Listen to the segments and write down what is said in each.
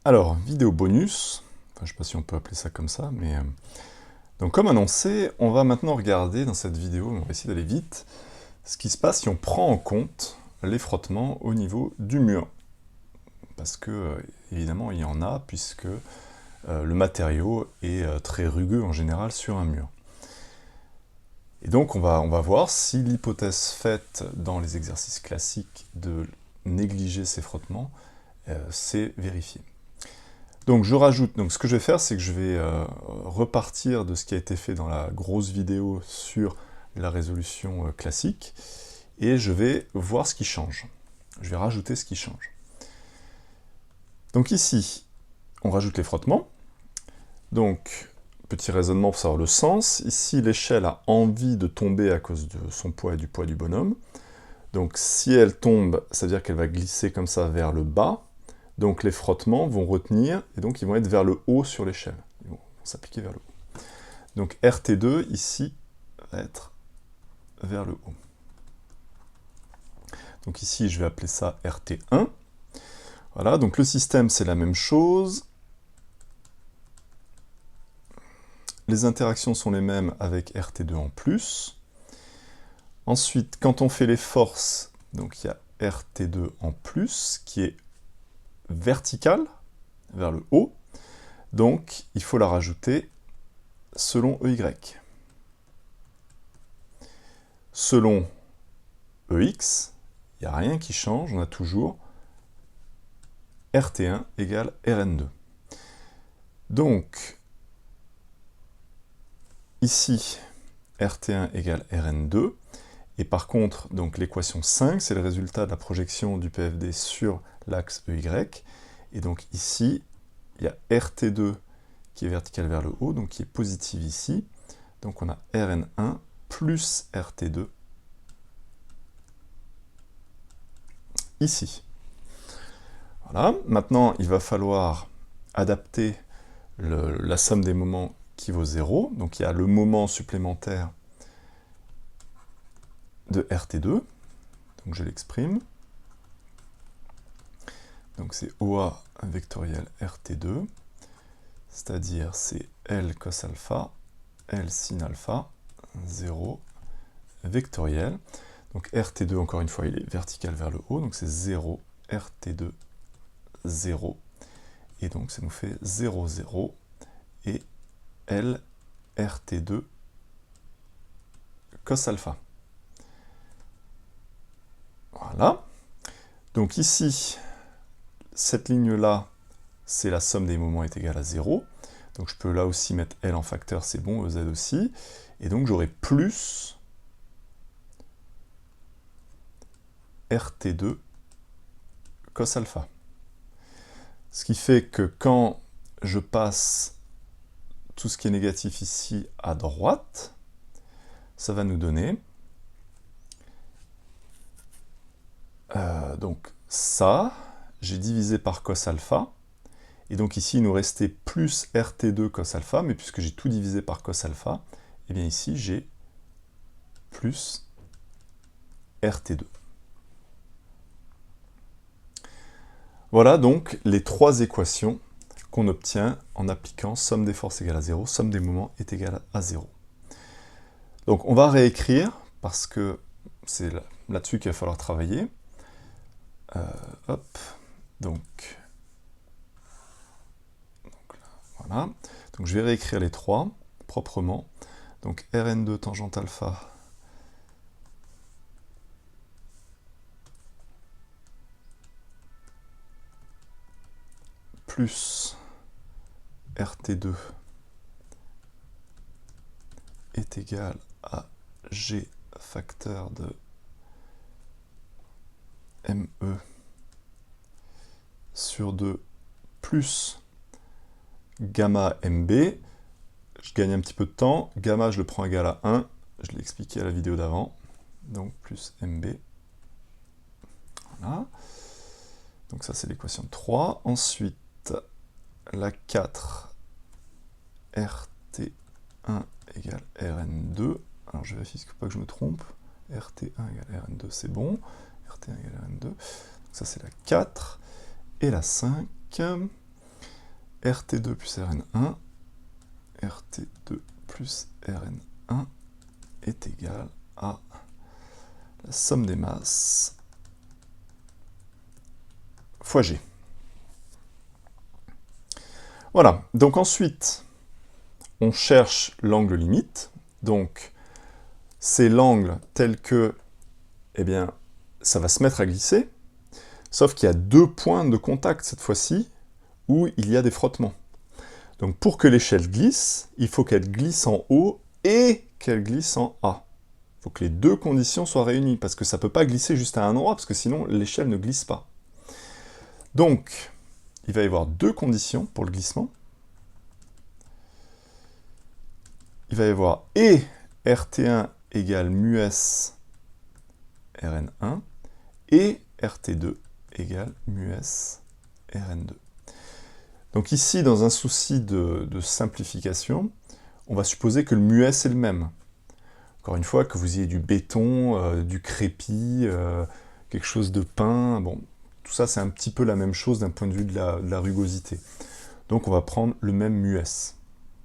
Alors, vidéo bonus, enfin, je ne sais pas si on peut appeler ça comme ça, mais... Donc comme annoncé, on va maintenant regarder dans cette vidéo, on va essayer d'aller vite, ce qui se passe si on prend en compte les frottements au niveau du mur. Parce que, évidemment, il y en a, puisque le matériau est très rugueux en général sur un mur. Et donc on va voir si l'hypothèse faite dans les exercices classiques de négliger ces frottements, c'est vérifié. Donc je rajoute, donc ce que je vais faire, c'est que je vais repartir de ce qui a été fait dans la grosse vidéo sur la résolution classique, et je vais voir ce qui change. Je vais rajouter ce qui change. Donc ici, on rajoute les frottements. Donc, petit raisonnement pour savoir le sens. Ici, l'échelle a envie de tomber à cause de son poids et du poids du bonhomme. Donc si elle tombe, ça veut dire qu'elle va glisser comme ça vers le bas. Donc les frottements vont retenir, et donc ils vont être vers le haut sur l'échelle. Ils vont s'appliquer vers le haut. Donc RT2, ici, va être vers le haut. Donc ici, je vais appeler ça RT1. Voilà, donc le système, c'est la même chose. Les interactions sont les mêmes avec RT2 en plus. Ensuite, quand on fait les forces, donc il y a RT2 en plus, qui est verticale, vers le haut. Donc, il faut la rajouter selon EY. Selon EX, il n'y a rien qui change, on a toujours RT1 égale Rn2. Donc, ici, RT1 égale Rn2, et par contre, donc l'équation 5, c'est le résultat de la projection du PFD sur l'axe EY, et donc ici, il y a RT2 qui est vertical vers le haut, donc qui est positif ici, donc on a Rn1 plus RT2 ici. Voilà, maintenant il va falloir adapter la somme des moments qui vaut 0, donc il y a le moment supplémentaire de RT2, donc je l'exprime, donc c'est OA vectoriel RT2, c'est-à-dire c'est L cos alpha, L sin alpha, 0 vectoriel, donc RT2 encore une fois il est vertical vers le haut, donc c'est 0 RT2 0, et donc ça nous fait 0, 0, et L RT2 cos alpha. Voilà. Donc ici, cette ligne-là, c'est la somme des moments est égale à 0. Donc je peux là aussi mettre L en facteur, c'est bon, EZ aussi. Et donc j'aurai plus RT2 cos alpha. Ce qui fait que quand je passe tout ce qui est négatif ici à droite, ça va nous donner donc ça, j'ai divisé par cos alpha, et donc ici il nous restait plus RT2 cos alpha, mais puisque j'ai tout divisé par cos alpha, et bien ici j'ai plus RT2. Voilà donc les trois équations qu'on obtient en appliquant somme des forces égale à 0, somme des moments est égale à 0. Donc on va réécrire, parce que c'est là-dessus qu'il va falloir travailler. Hop, donc là, voilà. Donc je vais réécrire les trois proprement. Donc Rn2 tangente alpha plus RT2 est égal à G facteur de ME sur 2 plus gamma MB. Je gagne un petit peu de temps. Gamma, je le prends égal à 1. Je l'ai expliqué à la vidéo d'avant. Donc plus MB. Voilà. Donc ça, c'est l'équation 3. Ensuite, la 4, RT1 égale Rn2. Alors je vérifie pas que je me trompe. RT1 égale Rn2, c'est bon. RT1 égale Rn2. Donc ça, c'est la 4. Et la 5. RT2 plus Rn1, RT2 plus Rn1 est égal à la somme des masses fois G. Voilà, donc ensuite, on cherche l'angle limite. Donc, c'est l'angle tel que, eh bien, ça va se mettre à glisser, sauf qu'il y a deux points de contact cette fois-ci, où il y a des frottements. Donc pour que l'échelle glisse, il faut qu'elle glisse en haut et qu'elle glisse en A. Il faut que les deux conditions soient réunies, parce que ça ne peut pas glisser juste à un endroit, parce que sinon l'échelle ne glisse pas. Donc, il va y avoir deux conditions pour le glissement. Il va y avoir et RT1 égale μs Rn1 et RT2 égale μs Rn2. Donc ici, dans un souci de simplification, on va supposer que le μs est le même. Encore une fois, que vous ayez du béton, du crépi, quelque chose de peint, bon, tout ça c'est un petit peu la même chose d'un point de vue de la rugosité. Donc on va prendre le même μs.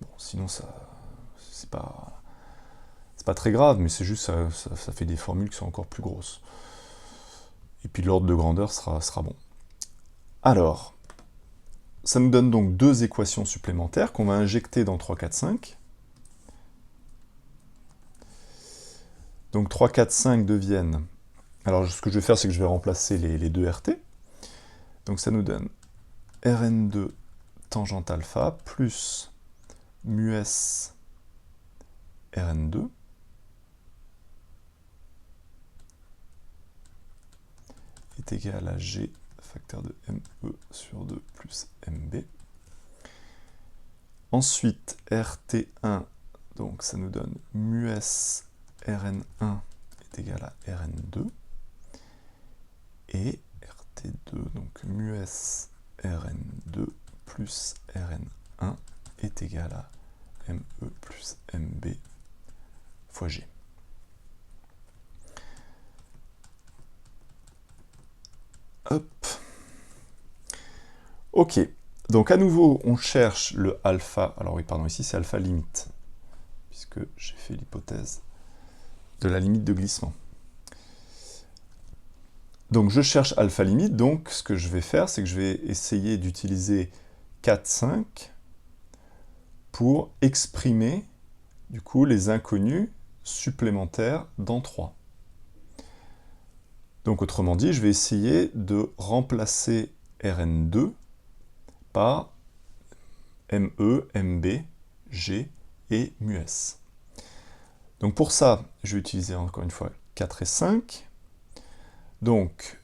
Bon, sinon c'est pas très grave, mais c'est juste ça fait des formules qui sont encore plus grosses. Et puis l'ordre de grandeur sera bon. Alors, ça nous donne donc deux équations supplémentaires qu'on va injecter dans 3, 4, 5. Donc 3, 4, 5 deviennent... Alors ce que je vais faire, c'est que je vais remplacer les deux RT. Donc ça nous donne Rn2 tangente alpha plus μs Rn2 est égal à G facteur de ME sur 2 plus MB. Ensuite, RT1, donc ça nous donne μs Rn1 est égal à Rn2. Et RT2, donc μs Rn2 plus Rn1 est égal à ME plus MB fois G. Hop. Ok, donc à nouveau, on cherche le alpha. Alors oui, pardon, ici c'est alpha limite, puisque j'ai fait l'hypothèse de la limite de glissement. Donc je cherche alpha limite, donc ce que je vais faire, c'est que je vais essayer d'utiliser 4, 5 pour exprimer, du coup, les inconnus supplémentaires dans 3. Donc autrement dit, je vais essayer de remplacer Rn2 par ME, MB, G et μs. Donc pour ça, je vais utiliser encore une fois 4 et 5. Donc,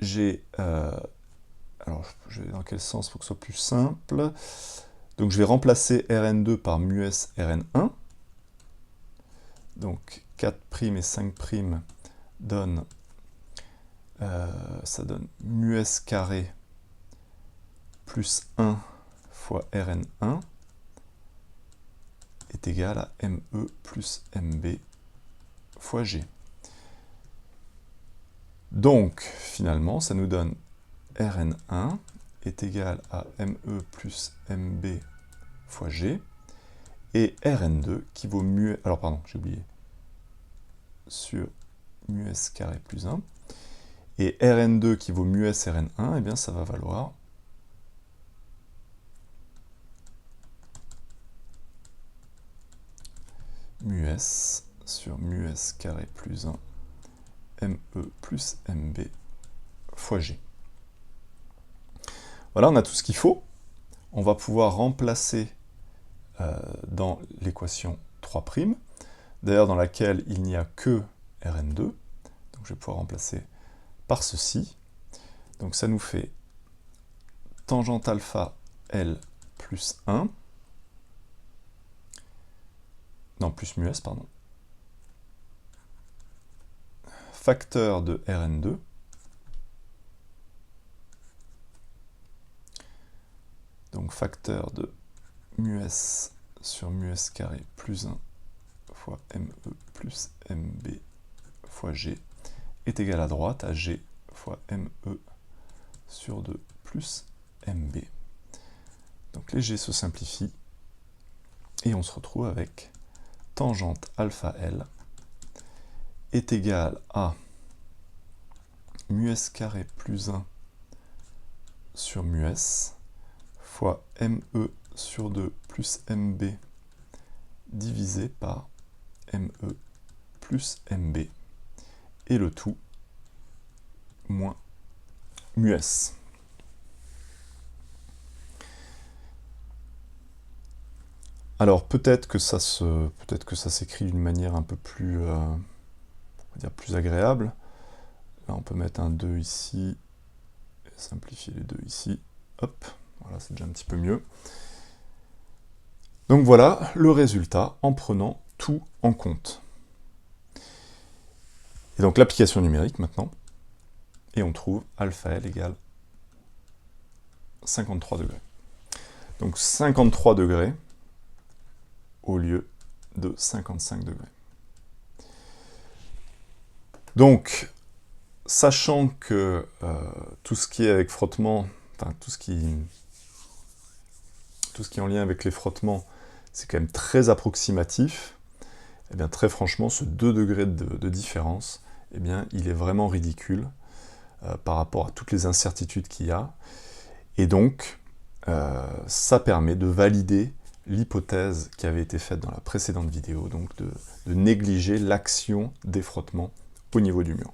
j'ai... alors, je vais dans quel sens pour que ce soit plus simple? Donc, je vais remplacer Rn2 par μs Rn1. Donc, 4' et 5' donnent... ça donne μs carré plus 1 fois Rn1 est égal à ME plus MB fois G. Donc, finalement, ça nous donne Rn1 est égal à ME plus MB fois G, et Rn2 qui vaut μs... Alors, pardon, j'ai oublié. Sur μs carré plus 1. Et Rn2 qui vaut μs Rn1, eh bien, ça va valoir μs sur μs carré plus 1 ME plus MB fois G. Voilà, on a tout ce qu'il faut. On va pouvoir remplacer dans l'équation 3', d'ailleurs dans laquelle il n'y a que Rn2. Donc je vais pouvoir remplacer par ceci. Donc ça nous fait tangente alpha L plus 1. Non, plus μs, pardon. Facteur de Rn2 donc facteur de μs sur μs carré plus 1 fois ME plus MB fois G est égal à droite à G fois ME sur 2 plus MB. Donc les G se simplifient, et on se retrouve avec tangente alpha L est égal à mu s carré plus 1 sur mu s fois ME sur 2 plus MB divisé par ME plus MB, et le tout moins mu s. Alors peut-être que ça s'écrit d'une manière un peu plus, on va dire plus agréable. Là on peut mettre un 2 ici, et simplifier les 2 ici. Hop, voilà, c'est déjà un petit peu mieux. Donc voilà le résultat en prenant tout en compte. Et donc l'application numérique maintenant, et on trouve alpha L égale 53 degrés. Donc 53 degrés au lieu de 55 degrés. Donc, sachant que tout ce qui est avec frottement, enfin tout ce qui est en lien avec les frottements, c'est quand même très approximatif, et bien très franchement, ce 2 degrés de différence, eh bien, il est vraiment ridicule par rapport à toutes les incertitudes qu'il y a. Et donc, ça permet de valider l'hypothèse qui avait été faite dans la précédente vidéo, donc de négliger l'action des frottements au niveau du mur.